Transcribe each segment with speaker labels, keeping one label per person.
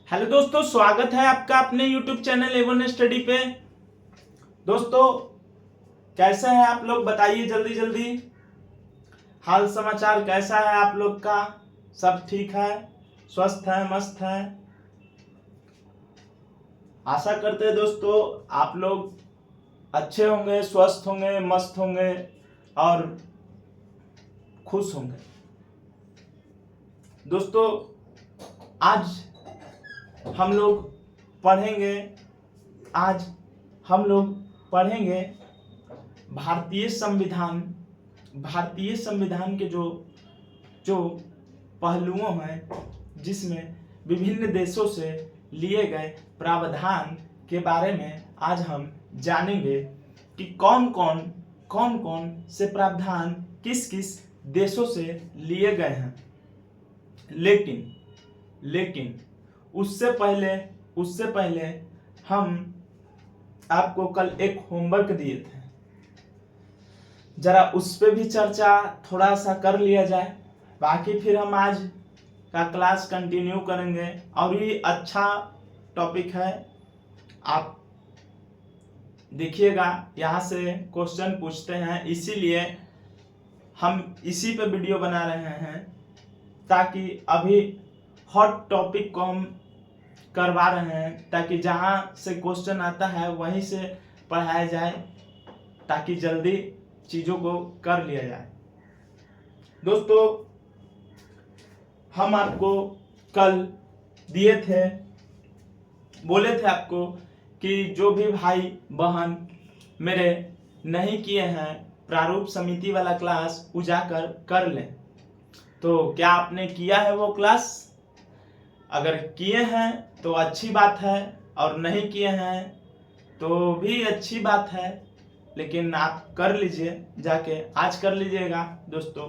Speaker 1: Hello दोस्तों, स्वागत है आपका अपने YouTube चैनल A1 स्टडी पे। दोस्तों, कैसे हैं आप लोग? बताइए जल्दी जल्दी। हाल समाचार कैसा है आप लोग का? सब ठीक है? स्वस्थ है? मस्त है? आशा करते हैं दोस्तों आप लोग अच्छे होंगे, स्वस्थ होंगे, मस्त होंगे और खुश होंगे। दोस्तों, आज हम लोग पढ़ेंगे भारतीय संविधान के जो जो पहलुओं हैं, जिसमें विभिन्न देशों से लिए गए प्रावधान के बारे में आज हम जानेंगे कि कौन कौन से प्रावधान किस किस देशों से लिए गए हैं। लेकिन उससे पहले हम आपको कल एक होमवर्क दिए थे, जरा उस पे भी चर्चा थोड़ा सा कर लिया जाए। बाकी फिर हम आज का क्लास कंटिन्यू करेंगे और ये अच्छा टॉपिक है। आप देखिएगा, यहाँ से क्वेश्चन पूछते हैं, इसीलिए हम इसी पे वीडियो बना रहे हैं ताकि अभी हॉट टॉपिक को हम करवा रहे हैं, ताकि जहाँ से क्वेश्चन आता है वहीं से पढ़ाया जाए, ताकि जल्दी चीज़ों को कर लिया जाए। दोस्तों, हम आपको कल बोले थे आपको कि जो भी भाई बहन मेरे नहीं किए हैं प्रारूप समिति वाला क्लास, वो जाकर कर लें। तो क्या आपने किया है वो क्लास? अगर किए हैं तो अच्छी बात है, और नहीं किए हैं तो भी अच्छी बात है, लेकिन आप कर लीजिए, जाके आज कर लीजिएगा। दोस्तों,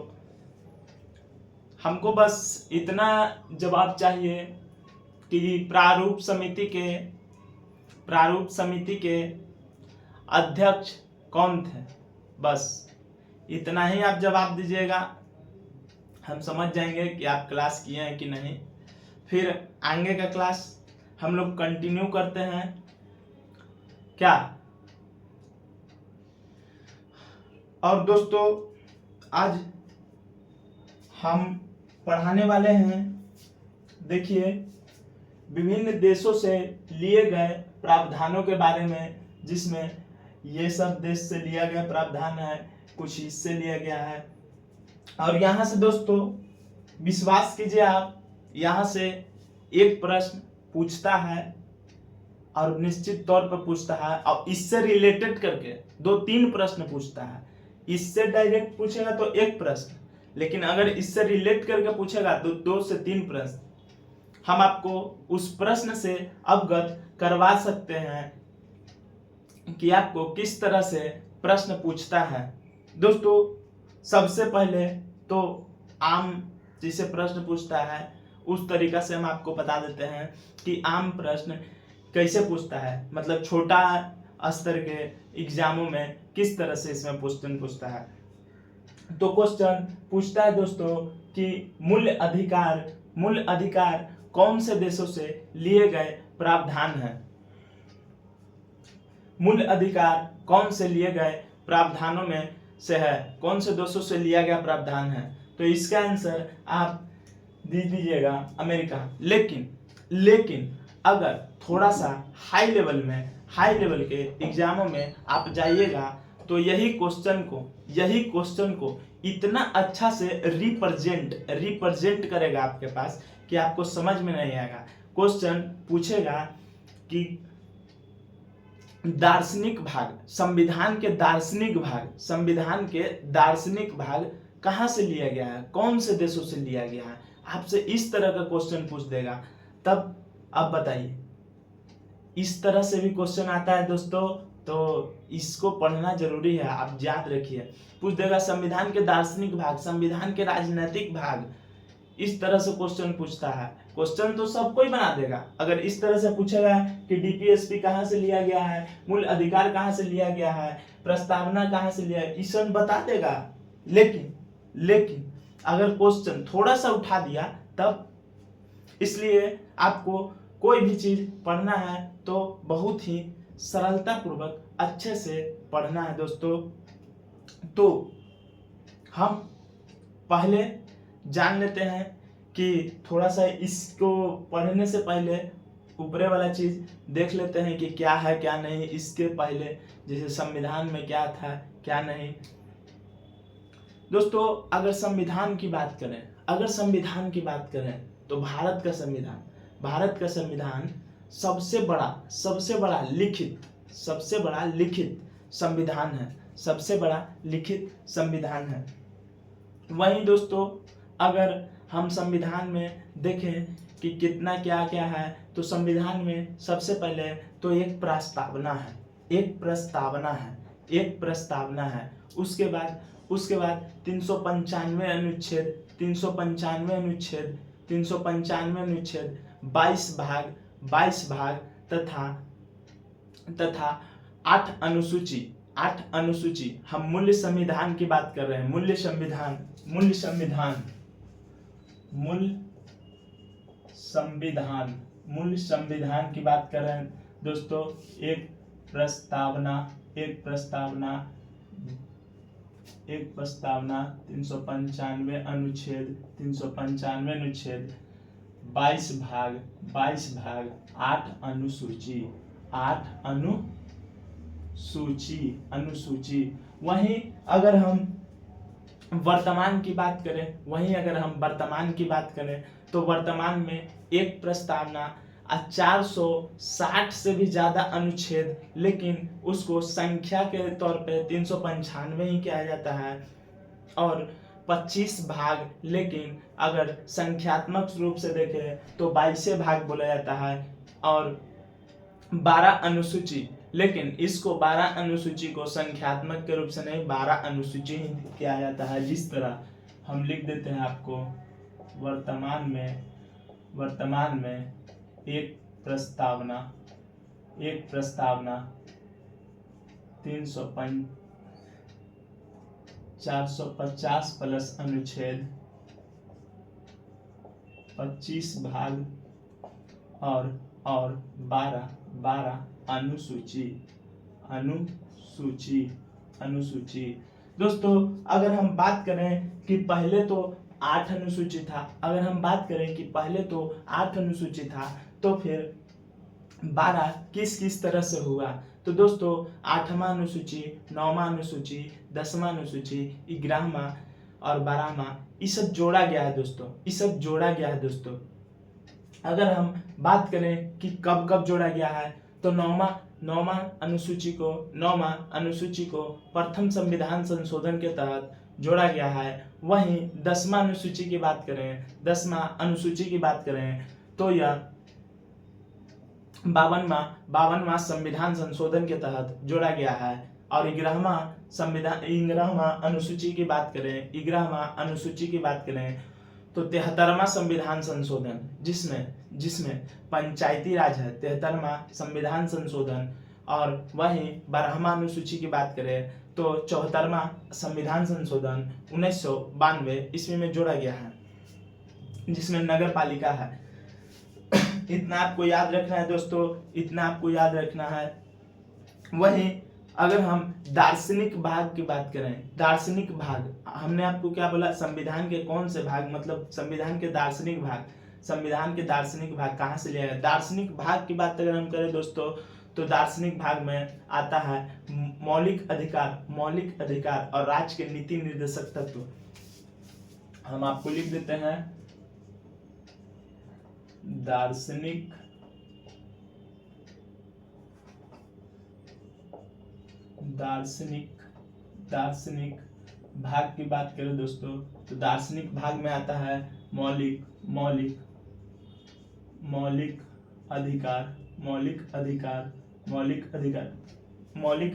Speaker 1: हमको बस इतना जवाब चाहिए कि प्रारूप समिति के अध्यक्ष कौन थे। बस इतना ही आप जवाब दीजिएगा, हम समझ जाएंगे कि आप क्लास किए हैं कि नहीं। फिर आगे का क्लास हम लोग कंटिन्यू करते हैं क्या। और दोस्तों, आज हम पढ़ाने वाले हैं, देखिए, विभिन्न देशों से लिए गए प्रावधानों के बारे में, जिसमें ये सब देश से लिया गया प्रावधान है, कुछ इससे लिया गया है। और यहाँ से दोस्तों विश्वास कीजिए आप, यहाँ से एक प्रश्न पूछता है और निश्चित तौर पर पूछता है, और इससे रिलेटेड करके 2-3 प्रश्न पूछता है। इससे डायरेक्ट पूछेगा तो एक प्रश्न, लेकिन अगर इससे रिलेट करके पूछेगा तो 2 से 3 प्रश्न। हम आपको उस प्रश्न से अवगत करवा सकते हैं कि आपको किस तरह से प्रश्न पूछता है। दोस्तों, सबसे पहले तो आम जिसे प्रश्न पूछता है उस तरीका से हम आपको बता देते हैं कि आम प्रश्न कैसे पूछता है, मतलब छोटा स्तर के एग्जामों में किस तरह से इसमें क्वेश्चन पूछता है। तो क्वेश्चन पूछता है दोस्तों कि मूल अधिकार कौन से देशों से लिए गए प्रावधान है। मूल अधिकार कौन से लिए गए प्रावधानों में से है, कौन से देशों से लिया गया प्रावधान है। तो इसका आंसर आप दे दीजिएगा अमेरिका। लेकिन अगर थोड़ा सा हाई लेवल के एग्जामों में आप जाइएगा तो यही क्वेश्चन को इतना अच्छा से रिप्रेजेंट करेगा आपके पास कि आपको समझ में नहीं आएगा। क्वेश्चन पूछेगा कि संविधान के दार्शनिक भाग कहाँ से लिया गया है, कौन से देशों से लिया गया है। आपसे इस तरह का क्वेश्चन पूछ देगा। तब अब बताइए, इस तरह से भी क्वेश्चन आता है दोस्तों, तो इसको पढ़ना जरूरी है, आप याद रखिए। पूछ देगा संविधान के दार्शनिक भाग, संविधान के राजनीतिक भाग, इस तरह से क्वेश्चन पूछता है। क्वेश्चन तो सब कोई बना देगा। अगर इस तरह से पूछेगा कि डीपीएसपी कहाँ से लिया गया है, मूल अधिकार कहाँ से लिया गया है, प्रस्तावना कहाँ से लिया है, ईसन बता देगा। लेकिन अगर क्वेश्चन थोड़ा सा उठा दिया तब, इसलिए आपको कोई भी चीज पढ़ना है तो बहुत ही सरलता पूर्वक अच्छे से पढ़ना है दोस्तों। तो हम पहले जान लेते हैं कि थोड़ा सा इसको पढ़ने से पहले ऊपरे वाला चीज देख लेते हैं कि क्या है क्या नहीं। इसके पहले जैसे संविधान में क्या था क्या नहीं। दोस्तों अगर संविधान की बात करें तो भारत का संविधान सबसे बड़ा लिखित संविधान है। वहीं दोस्तों अगर हम संविधान में देखें कि कितना क्या क्या है तो संविधान में सबसे पहले तो एक प्रस्तावना है। उसके बाद 395 अनुच्छेद 22 भाग तथा 8 अनुसूची। हम मूल संविधान की बात कर रहे हैं। मूल संविधान की बात कर रहे हैं दोस्तों। एक प्रस्तावना 395 अनुच्छेद 22 भाग 8 अनुसूची। वहीं अगर हम वर्तमान की बात करें तो वर्तमान में एक प्रस्तावना 460 से भी ज्यादा अनुच्छेद, लेकिन उसको संख्या के तौर पे 395 ही किया जाता है और 25 भाग, लेकिन अगर संख्यात्मक रूप से देखें तो 22 भाग बोला जाता है और 12 अनुसूची, लेकिन इसको 12 अनुसूची को संख्यात्मक के रूप से नहीं 12 अनुसूची ही किया जाता है। जिस तरह हम लिख देते हैं आपको वर्तमान में एक प्रस्तावना 450 प्लस अनुच्छेद 25 भाग और 12 अनुसूची। दोस्तों अगर हम बात करें कि पहले तो 8 अनुसूची था, तो फिर 12 किस तरह से हुआ। तो दोस्तों 8वां अनुसूची, 9वां अनुसूची, 10वां अनुसूची, 11वां और 12वां ये सब जोड़ा गया है दोस्तों। अगर हम बात करें कि कब जोड़ा गया है तो 9वां अनुसूची को प्रथम संविधान संशोधन के तहत जोड़ा गया है। वहीं 10वां अनुसूची की बात करें तो यह 52वां संविधान संशोधन के तहत जोड़ा गया है। और 11वां अनुसूची की बात करें तो 73वां संविधान संशोधन, जिसमें पंचायती राज है, 73वां संविधान संशोधन। और वहीं 12वां अनुसूची की बात करें तो 74वां संविधान संशोधन 1992 ईस्वी में जोड़ा गया है, जिसमें नगर पालिका है। इतना आपको याद रखना है दोस्तों, वहीं अगर हम दार्शनिक भाग की बात करें, हमने आपको क्या बोला, संविधान के कौन से भाग, मतलब संविधान के दार्शनिक भाग कहाँ से लिया गया। दार्शनिक भाग की बात अगर हम करें दोस्तों तो दार्शनिक भाग में आता है मौलिक अधिकार और राज्य के नीति निर्देशक तत्व। हम आपको लिख देते हैं दार्शनिक भाग की बात करें दोस्तों तो दार्शनिक भाग में आता है मौलिक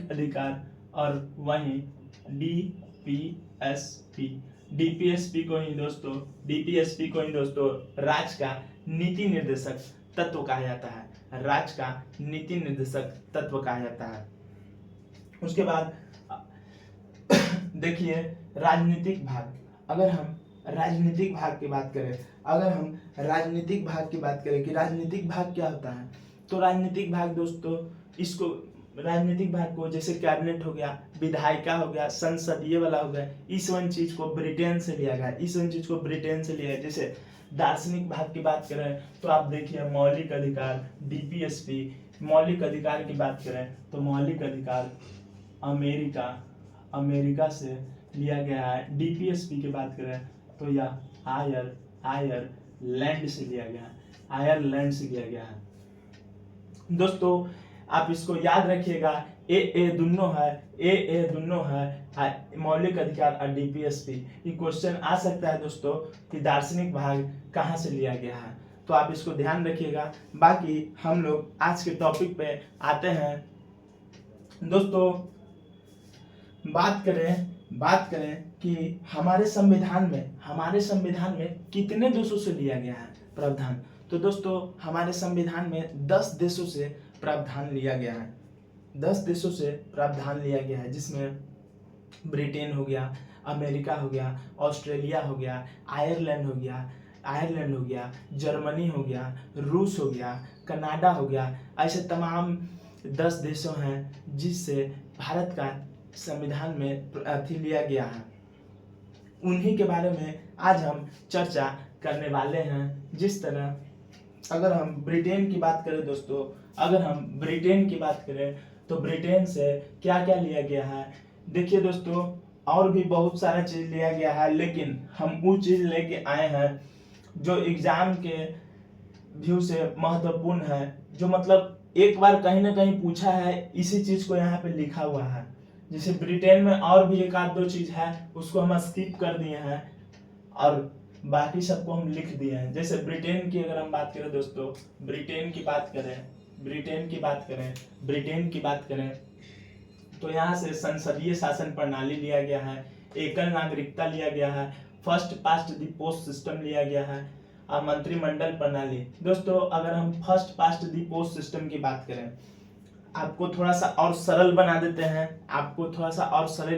Speaker 1: अधिकार और वहीं डीपीएसपी को ही दोस्तों राज्य का नीति निर्देशक तत्व कहा जाता है। उसके बाद देखिए राजनीतिक भाग, अगर हम राजनीतिक भाग की बात करें, अगर हम राजनीतिक भाग की बात करें कि राजनीतिक भाग क्या होता है, तो राजनीतिक भाग दोस्तों इसको राजनीतिक भाग को जैसे कैबिनेट हो गया, विधायिका हो गया, संसद ये वाला हो गया, इस वन चीज को ब्रिटेन से लिया गया, इस वन चीज को ब्रिटेन से लिया गया। जैसे दार्शनिक भाग की बात करें तो आप देखिए मौलिक अधिकार, डीपीएसपी, मौलिक अधिकार की बात करें तो मौलिक अधिकार अमेरिका से लिया गया है। डीपीएसपी की बात करें तो यह आयरलैंड से लिया गया है, आयरलैंड से लिया गया है। दोस्तों आप इसको याद रखिएगा, ए दोनों है मौलिक अधिकार और डीपीएसपी। ये क्वेश्चन आ सकता है दोस्तों कि दार्शनिक भाग कहाँ से लिया गया है, तो आप इसको ध्यान रखिएगा। बाकी हम लोग आज के टॉपिक पे आते हैं दोस्तों। बात करें कि हमारे संविधान में कितने देशों से लिया गया है प्रावधान। तो दोस्तों हमारे संविधान में 10 देशों से प्रावधान लिया गया है, 10 देशों से प्रावधान लिया गया है, जिसमें ब्रिटेन हो गया, अमेरिका हो गया, ऑस्ट्रेलिया हो गया, आयरलैंड हो गया, जर्मनी हो गया, रूस हो गया, कनाडा हो गया। ऐसे तमाम 10 देशों हैं जिससे भारत का संविधान में अथी लिया गया है। उन्हीं के बारे में आज हम चर्चा करने वाले हैं। जिस तरह अगर हम ब्रिटेन की बात करें दोस्तों, तो ब्रिटेन से क्या क्या लिया गया है। देखिए दोस्तों और भी बहुत सारा चीज लिया गया है, लेकिन हम वो चीज लेके आए हैं जो एग्जाम के व्यू से महत्वपूर्ण है, जो मतलब एक बार कहीं ना कहीं पूछा है, इसी चीज को यहाँ पे लिखा हुआ है। जैसे ब्रिटेन में और भी एक आध दो चीज है, उसको हम स्किप कर दिए हैं और बाकी सबको हम लिख दिए हैं। जैसे ब्रिटेन की अगर हम बात करें दोस्तों, ब्रिटेन की बात करें तो यहाँ से संसदीय शासन प्रणाली लिया गया है, एकल नागरिकता लिया गया है, first past the post system लिया गया है और मंत्रिमंडल प्रणाली। दोस्तों अगर हम first past the post system की बात करें, आपको थोड़ा सा और सरल बना देते हैं,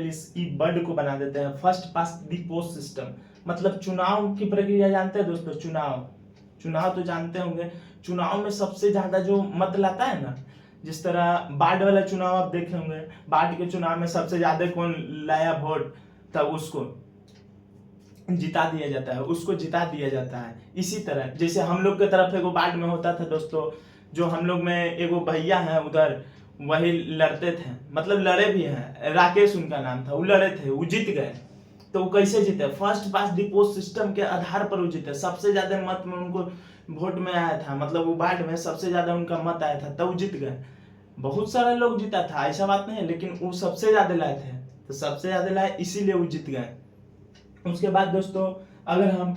Speaker 1: इसकी वर्ड को बना देते हैं। First past the post system मतलब चुनाव की प्रक्रिया जानते हैं दोस्तों, चुनाव तो जानते होंगे। चुनाव में सबसे ज्यादा जो मत लाता है ना, जिस तरह बाढ़ वाला चुनाव आप देखे होंगे, बाढ़ के चुनाव में सबसे ज्यादा कौन लाया वोट, तब उसको जिता दिया जाता है। इसी तरह जैसे हम लोग की तरफ एगो बाढ़ में होता था दोस्तों, जो हम लोग में एगो भैया हैं उधर, वही लड़ते थे, मतलब लड़े भी हैं, राकेश उनका नाम था, वो लड़े थे, वो जीत गए। तो वो कैसे जीते? First past the post system के आधार पर वो जीते। सबसे ज्यादा मत में उनको वोट में आया था, मतलब वो वार्ड में सबसे ज्यादा उनका मत आया था, तब वो जीत गए। बहुत सारे लोग जीता था, ऐसा बात नहीं है, लेकिन वो सबसे ज्यादा लाए थे, तो सबसे ज्यादा लाए इसीलिए वो जीत गए। उसके बाद दोस्तों अगर हम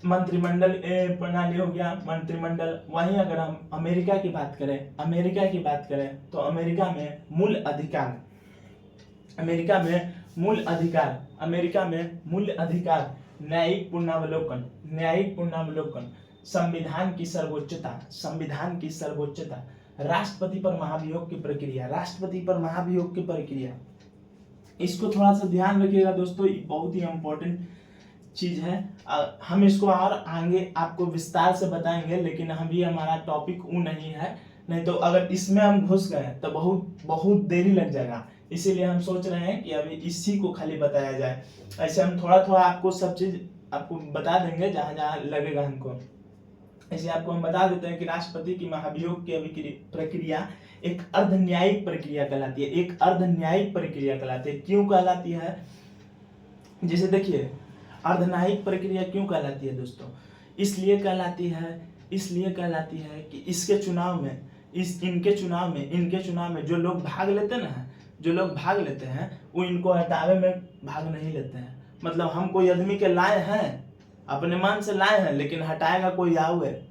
Speaker 1: मंत्रिमंडल प्रणाली हो गया, मंत्रिमंडल, वहीं अगर हम अमेरिका की बात करें तो अमेरिका में मूल अधिकार, न्यायिक पुनरावलोकन, संविधान की सर्वोच्चता, राष्ट्रपति पर महाभियोग की प्रक्रिया, इसको थोड़ा सा ध्यान रखिएगा दोस्तों, ये बहुत ही इंपॉर्टेंट चीज है। हम इसको और आगे आपको विस्तार से बताएंगे, लेकिन अभी हमारा टॉपिक वो नहीं है, नहीं तो अगर इसमें हम घुस गए तो बहुत देरी लग जाएगा। इसीलिए हम सोच रहे हैं कि अभी इसी को खाली बताया जाए। ऐसे हम थोड़ा थोड़ा आपको सब चीज आपको बता देंगे जहां जहां लगेगा हमको। ऐसे आपको हम बता देते हैं कि राष्ट्रपति की महाभियोग की प्रक्रिया एक अर्ध न्यायिक प्रक्रिया कहलाती है। क्यों कहलाती है? जैसे देखिए अर्धन्यायिक प्रक्रिया क्यों कहलाती है दोस्तों? इसलिए कहलाती है कि इनके चुनाव में जो लोग भाग लेते हैं वो इनको हटावे में भाग नहीं लेते हैं। मतलब हम कोई आदमी के लाए हैं, अपने मन से लाए हैं, लेकिन हटाएगा कोई आवे,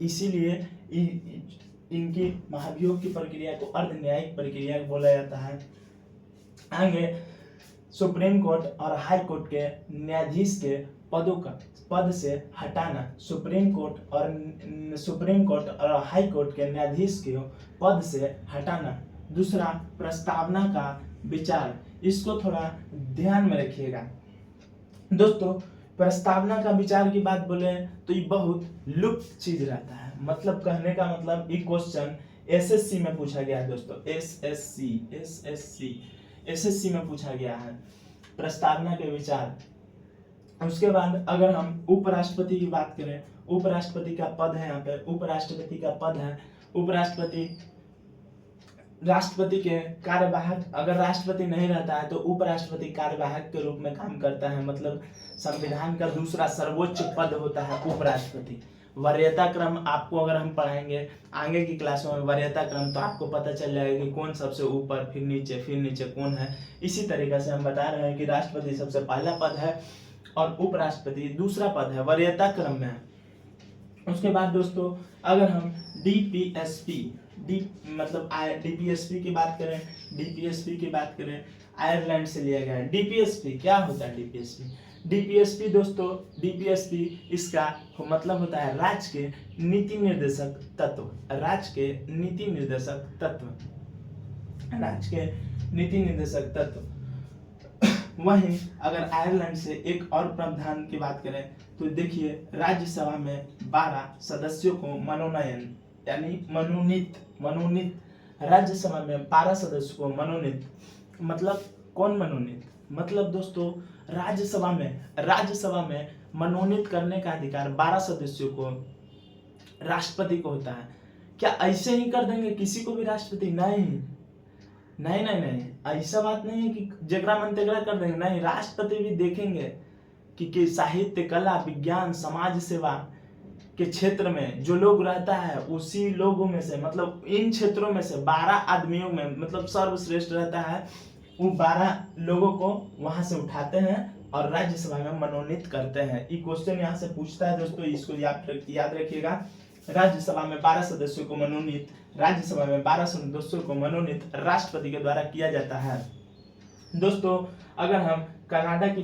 Speaker 1: इसीलिए इनकी महाभियोग की प्रक्रिया को अर्धन्यायिक प्रक्रिया बोला जाता है। आगे सुप्रीम कोर्ट और हाई कोर्ट के न्यायाधीश के पद से हटाना, सुप्रीम कोर्ट और हाई कोर्ट के न्यायाधीश के पद से हटाना। दूसरा प्रस्तावना का विचार, इसको थोड़ा ध्यान में रखिएगा दोस्तों। प्रस्तावना का विचार की बात बोले तो ये बहुत लुप्त चीज रहता है। मतलब कहने का मतलब ये क्वेश्चन एसएससी में पूछा गया है दोस्तों, एसएससी में पूछा गया है प्रस्तावना के विचार। उसके बाद अगर हम उपराष्ट्रपति की बात करें, उपराष्ट्रपति का पद है यहाँ पे, उपराष्ट्रपति का पद है। उपराष्ट्रपति राष्ट्रपति के कार्यवाहक, अगर राष्ट्रपति नहीं रहता है तो उपराष्ट्रपति कार्यवाहक के रूप में काम करता है। मतलब संविधान का दूसरा सर्वोच्च पद होता है उपराष्ट्रपति। वरीयता क्रम आपको अगर हम पढ़ाएंगे आगे की क्लासों में वरीयता क्रम, तो आपको पता चल जाएगा कि कौन सबसे ऊपर, फिर नीचे कौन है। इसी तरीके से हम बता रहे हैं कि राष्ट्रपति सबसे पहला पद है और उपराष्ट्रपति दूसरा पद है, वरीयता क्रम में। उसके बाद दोस्तों अगर हम डीपीएसपी की बात करें, आयरलैंड से लिया गया है। डीपीएसपी क्या होता है? डीपीएसपी दोस्तों, डीपीएसपी इसका मतलब होता है राज्य के नीति निर्देशक तत्व, राज्य के नीति निर्देशक तत्व। वहीं अगर आयरलैंड से एक और प्रावधान की बात करें तो देखिए, राज्यसभा में 12 सदस्यों को मनोनीत, राज्यसभा में 12 सदस्यों को मनोनीत। मतलब कौन मनोनीत? मतलब दोस्तों राज्यसभा में मनोनीत करने का अधिकार 12 सदस्यों को राष्ट्रपति को होता है। क्या ऐसे ही कर देंगे किसी को भी राष्ट्रपति? नहीं, ऐसा बात नहीं है कि जगरा मन तेगरा कर देंगे। नहीं, राष्ट्रपति भी देखेंगे कि साहित्य, कला, विज्ञान, समाज सेवा के क्षेत्र में जो लोग रहता है उसी लोगों में से, मतलब इन क्षेत्रों में से 12 आदमियों में मतलब सर्वश्रेष्ठ रहता है, वो 12 लोगों को वहां से उठाते हैं और राज्यसभा में मनोनीत करते हैं। ये क्वेश्चन यहाँ से पूछता है दोस्तों, इसको याद रखिएगा। राज्यसभा में 12 सदस्यों को मनोनीत, राज्यसभा में 12 सदस्यों को मनोनीत राष्ट्रपति के द्वारा किया जाता है। दोस्तों अगर हम कनाडा की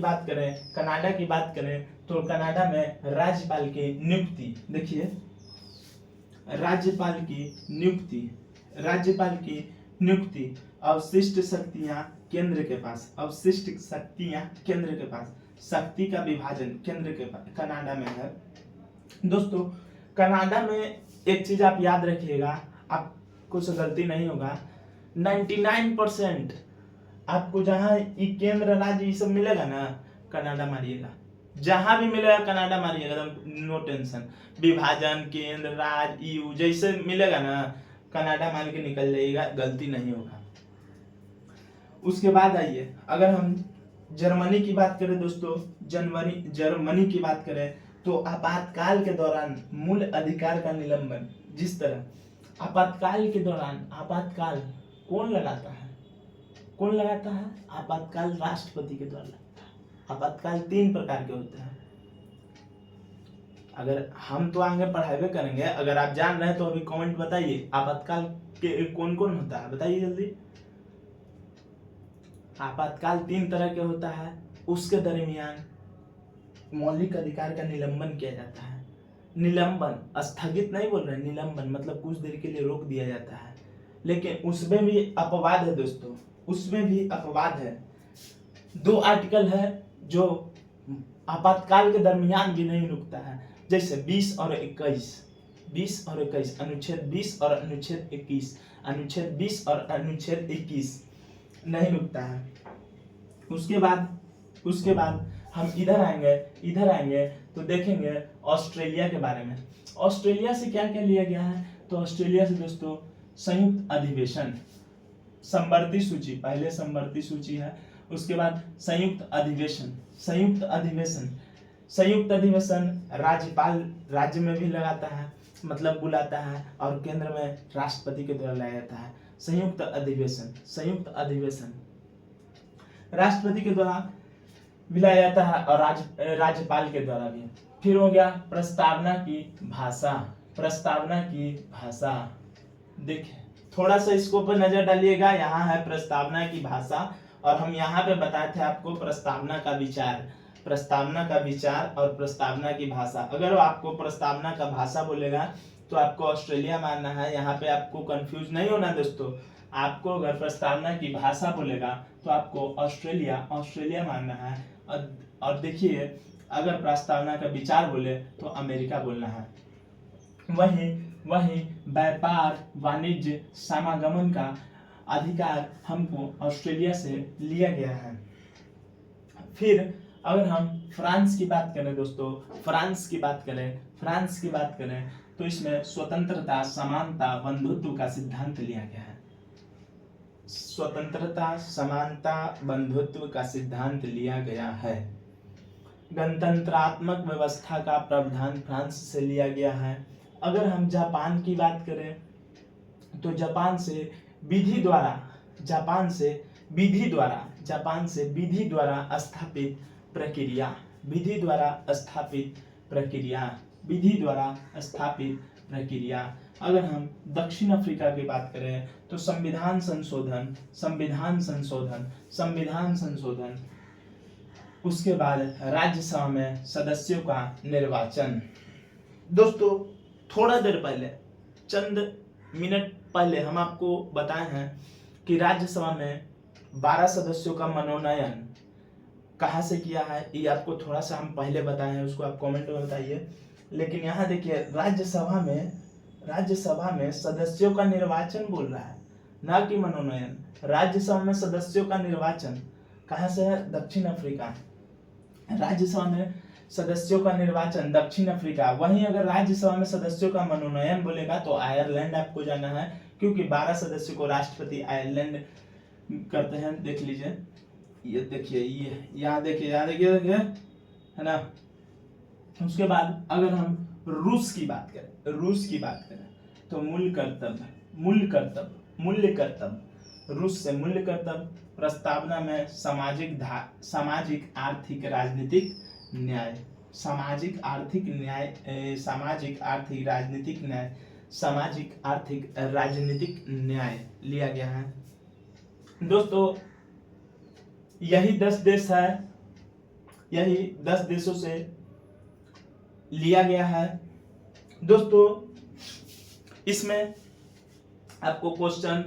Speaker 1: बात करें तो कनाडा में राज्यपाल की नियुक्ति, देखिए राज्यपाल की नियुक्ति अवशिष्ट शक्तियां केंद्र के पास, शक्ति का विभाजन केंद्र के पास कनाडा में है। दोस्तों कनाडा में एक चीज आप याद रखिएगा, आपको से गलती नहीं होगा, 99% आपको जहां केंद्र राज्य ये सब मिलेगा ना, कनाडा मारिएगा। जहां भी मिलेगा कनाडा मारिएगा, नो टेंशन। विभाजन, केंद्र, राज्य, ईयू जैसे मिलेगा ना, कनाडा मार के निकल जाइएगा, गलती नहीं होगा। उसके बाद आइए अगर हम जर्मनी की बात करें दोस्तों, जर्मनी की बात करें तो आपातकाल के दौरान मूल अधिकार का निलंबन, जिस तरह आपातकाल के दौरान आपातकाल कौन लगाता है? आपातकाल राष्ट्रपति के द्वारा लगता है। आपातकाल 3 प्रकार के होते हैं। अगर हम तो आगे पढ़ाई करेंगे, अगर आप जान रहे हैं तो अभी कमेंट बताइए आपातकाल के कौन होता है, बताइए जल्दी। आपातकाल 3 तरह के होता है। उसके दरमियान मौलिक अधिकार का निलंबन किया जाता है। निलंबन, स्थगित नहीं बोल रहे, निलंबन मतलब कुछ देर के लिए रोक दिया जाता है। लेकिन उसमें भी अपवाद है दोस्तों, उसमें भी अपवाद है। 2 आर्टिकल है जो आपातकाल के दरमियान भी नहीं रुकता है, जैसे 20 और 21, अनुच्छेद 20 और अनुच्छेद 21 नहीं रुकता है। उसके बाद हम इधर आएंगे तो देखेंगे ऑस्ट्रेलिया के बारे में। ऑस्ट्रेलिया से क्या क्या लिया गया है? तो ऑस्ट्रेलिया से दोस्तों संयुक्त अधिवेशन, संवर्ती सूची, पहले संवर्ती सूची है, उसके बाद संयुक्त अधिवेशन राज्यपाल राज्य में भी लगाता है, मतलब बुलाता है, और केंद्र में राष्ट्रपति के द्वारा लाया जाता है। संयुक्त अधिवेशन राष्ट्रपति के द्वारा भी लाया जाता है और राज्यपाल के द्वारा भी। फिर हो गया प्रस्तावना की भाषा। देखिए थोड़ा सा इसको पर नजर डालिएगा, यहाँ है प्रस्तावना की भाषा, और हम यहाँ पे बताए थे आपको प्रस्तावना का विचार और प्रस्तावना की भाषा। अगर आपको प्रस्तावना का भाषा बोलेगा तो आपको ऑस्ट्रेलिया मानना है। यहाँ पे आपको कंफ्यूज नहीं होना दोस्तों, आपको अगर प्रस्तावना की भाषा बोलेगा तो आपको ऑस्ट्रेलिया मानना है। और देखिए अगर प्रस्तावना का विचार बोले तो अमेरिका बोलना है। वहीं वहीं व्यापार वाणिज्य समागमन का अधिकार हमको ऑस्ट्रेलिया से लिया गया है। फिर अगर हम फ्रांस की बात करें दोस्तों, फ्रांस की बात करें तो इसमें स्वतंत्रता समानता बंधुत्व का सिद्धांत लिया गया है। स्वतंत्रता समानता बंधुत्व का सिद्धांत लिया गया है। गणतंत्रात्मक व्यवस्था का प्रावधान फ्रांस से लिया गया है। अगर हम जापान की बात करें तो जापान से विधि द्वारा स्थापित प्रक्रिया। अगर हम दक्षिण अफ्रीका की बात करें तो संविधान संशोधन, उसके बाद राज्यसभा में सदस्यों का निर्वाचन। दोस्तों थोड़ा देर पहले, चंद मिनट पहले हम आपको बताए हैं कि राज्यसभा में 12 सदस्यों का मनोनयन कहाँ से किया है, ये आपको थोड़ा सा हम पहले बताए हैं, उसको आप कमेंट में बताइए। लेकिन यहाँ देखिए राज्यसभा में सदस्यों का निर्वाचन बोल रहा है, ना कि मनोनयन। राज्यसभा में सदस्यों का निर्वाचन कहाँ से है? दक्षिण अफ्रीका। राज्यसभा में सदस्यों का निर्वाचन दक्षिण अफ्रीका। वहीं अगर राज्यसभा में सदस्यों का मनोनयन बोलेगा तो आयरलैंड आपको जाना है, क्योंकि 12 सदस्यों को राष्ट्रपति आयरलैंड करते हैं। देख लीजिए, ये देखिए, ये यहाँ देखिए है ना। उसके बाद अगर हम रूस की बात करें तो मूल्य कर्तव्य, रूस से मूल्य कर्तव्य। प्रस्तावना में सामाजिक आर्थिक राजनीतिक न्याय, सामाजिक आर्थिक राजनीतिक न्याय लिया गया है। दोस्तों यही 10 देश है, यही 10 देशों से लिया गया है। दोस्तों इसमें आपको क्वेश्चन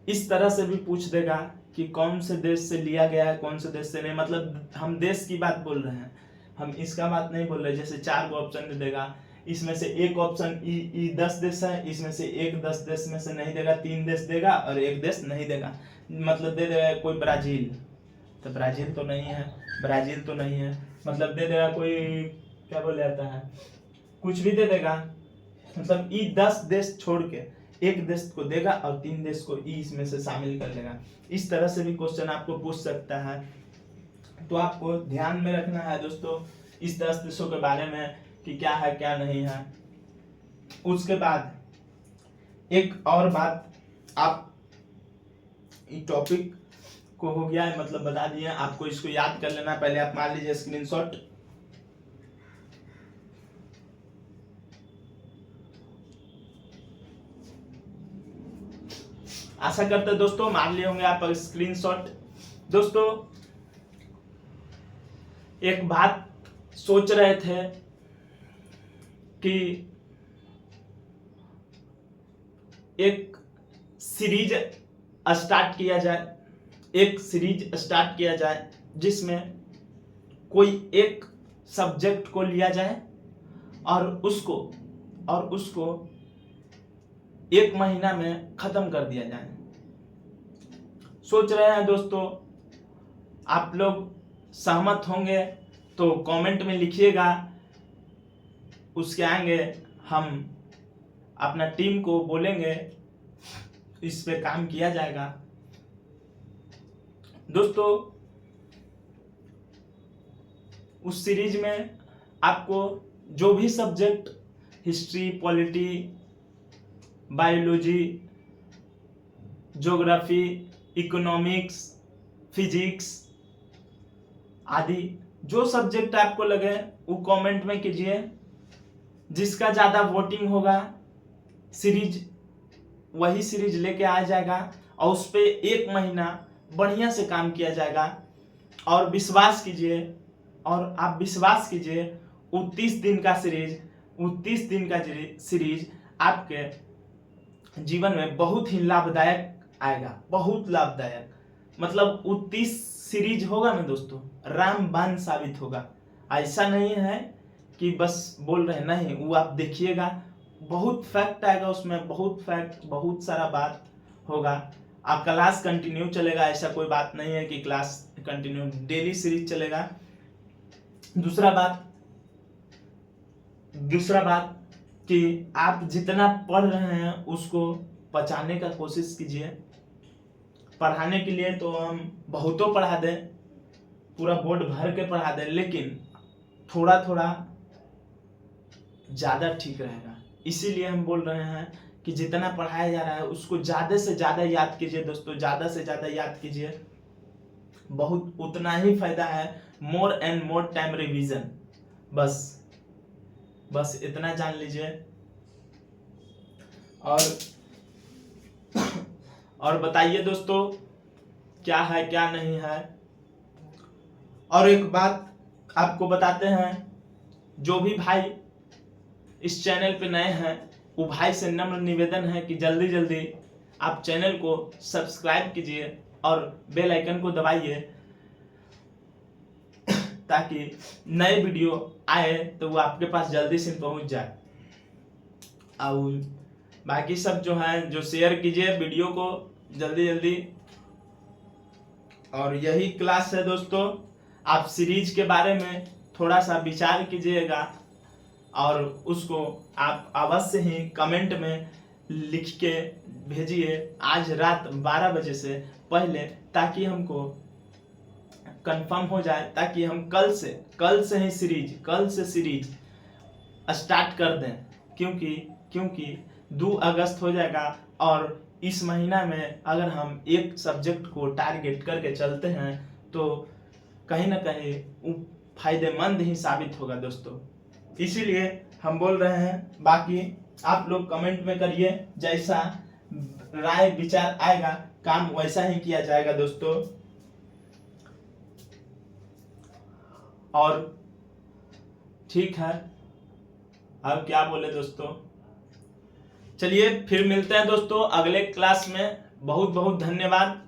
Speaker 1: इस तरह से भी पूछ देगा कि कौन से देश से लिया गया है, कौन से देश से नहीं। मतलब हम देश की बात बोल रहे हैं, हम इसका बात नहीं बोल रहे। जैसे 4 को ऑप्शन दे देगा, इसमें से एक ऑप्शन ई 10 देश है, इसमें से एक 10 देश में से नहीं देगा, 3 देश देगा और एक देश नहीं देगा। मतलब दे देगा कोई ब्राजील, तो ब्राजील तो नहीं है। मतलब दे देगा कोई, क्या बोला जाता है, कुछ भी दे देगा। मतलब ई 10 देश छोड़ के एक देश को देगा और 3 देश को ई इसमें से शामिल कर लेगा। इस तरह से भी क्वेश्चन आपको पूछ सकता है, तो आपको ध्यान में रखना है दोस्तों इस 10 देशों के बारे में कि क्या है क्या नहीं है। उसके बाद एक और बात, आप इस टॉपिक को हो गया है, मतलब बता दिए, आपको इसको याद कर लेना। पहले आप मान लीजिए स्क्रीनशॉट। आशा करते हैं दोस्तों मान लिए होंगे आप स्क्रीनशॉट। दोस्तों एक बात सोच रहे थे कि एक सीरीज स्टार्ट किया जाए, जिसमें कोई एक सब्जेक्ट को लिया जाए और उसको 1 महीना में खत्म कर दिया जाए। सोच रहे हैं दोस्तों, आप लोग सहमत होंगे तो कमेंट में लिखिएगा, उसके आगे हम अपना टीम को बोलेंगे, इस पे काम किया जाएगा। दोस्तों उस सीरीज में आपको जो भी subject, history, polity, biology, geography, economics, physics आदि जो सब्जेक्ट आपको लगे वो कमेंट में कीजिए। जिसका ज़्यादा वोटिंग होगा वही सीरीज लेके आ जाएगा और उस पर 1 महीना बढ़िया से काम किया जाएगा। और विश्वास कीजिए, और आप विश्वास कीजिए, 29 दिन का सीरीज आपके जीवन में बहुत ही लाभदायक आएगा, बहुत लाभदायक। मतलब 29 सीरीज होगा ना दोस्तों, रामबाण साबित होगा ऐसा नहीं है कि बस बोल रहे हैं, नहीं, वो आप देखिएगा, बहुत फैक्ट आएगा उसमें, बहुत फैक्ट, बहुत सारा बात होगा। आप क्लास कंटिन्यू चलेगा, ऐसा कोई बात नहीं है कि क्लास कंटिन्यू, डेली सीरीज चलेगा। दूसरा बात कि आप जितना पढ़ रहे हैं उसको पचाने का कोशिश कीजिए। पढ़ाने के लिए तो हम बहुतों पढ़ा दें, पूरा बोर्ड भर के पढ़ा दें, लेकिन थोड़ा थोड़ा ज़्यादा ठीक रहेगा। इसीलिए हम बोल रहे हैं कि जितना पढ़ाया जा रहा है उसको ज़्यादा से ज़्यादा याद कीजिए दोस्तों, ज़्यादा से ज़्यादा याद कीजिए, बहुत उतना ही फायदा है। More and more time revision, बस इतना जान लीजिए। और बताइए दोस्तों, क्या है क्या नहीं है। और एक बात आपको बताते हैं, जो भी भाई इस चैनल पे नए हैं, वो भाई से नम्र निवेदन है कि जल्दी जल्दी आप चैनल को सब्सक्राइब कीजिए और बेल आइकन को दबाइए, ताकि नए वीडियो आए तो वो आपके पास जल्दी से पहुंच जाए। और बाकी सब जो है, जो शेयर कीजिए वीडियो को जल्दी जल्दी। और यही क्लास है दोस्तों, आप सीरीज के बारे में थोड़ा सा विचार कीजिएगा और उसको आप अवश्य ही कमेंट में लिख के भेजिए आज रात 12 बजे से पहले, ताकि हमको कंफर्म हो जाए, ताकि हम कल से ही सीरीज स्टार्ट कर दें। क्योंकि 2 अगस्त हो जाएगा और इस महीना में अगर हम एक सब्जेक्ट को टारगेट करके चलते हैं तो कहीं ना कहीं फायदेमंद ही साबित होगा दोस्तों। इसीलिए हम बोल रहे हैं, बाकी आप लोग कमेंट में करिए, जैसा राय विचार आएगा काम वैसा ही किया जाएगा दोस्तों। और ठीक है, अब क्या बोले दोस्तों, चलिए फिर मिलते हैं दोस्तों अगले क्लास में। बहुत बहुत धन्यवाद।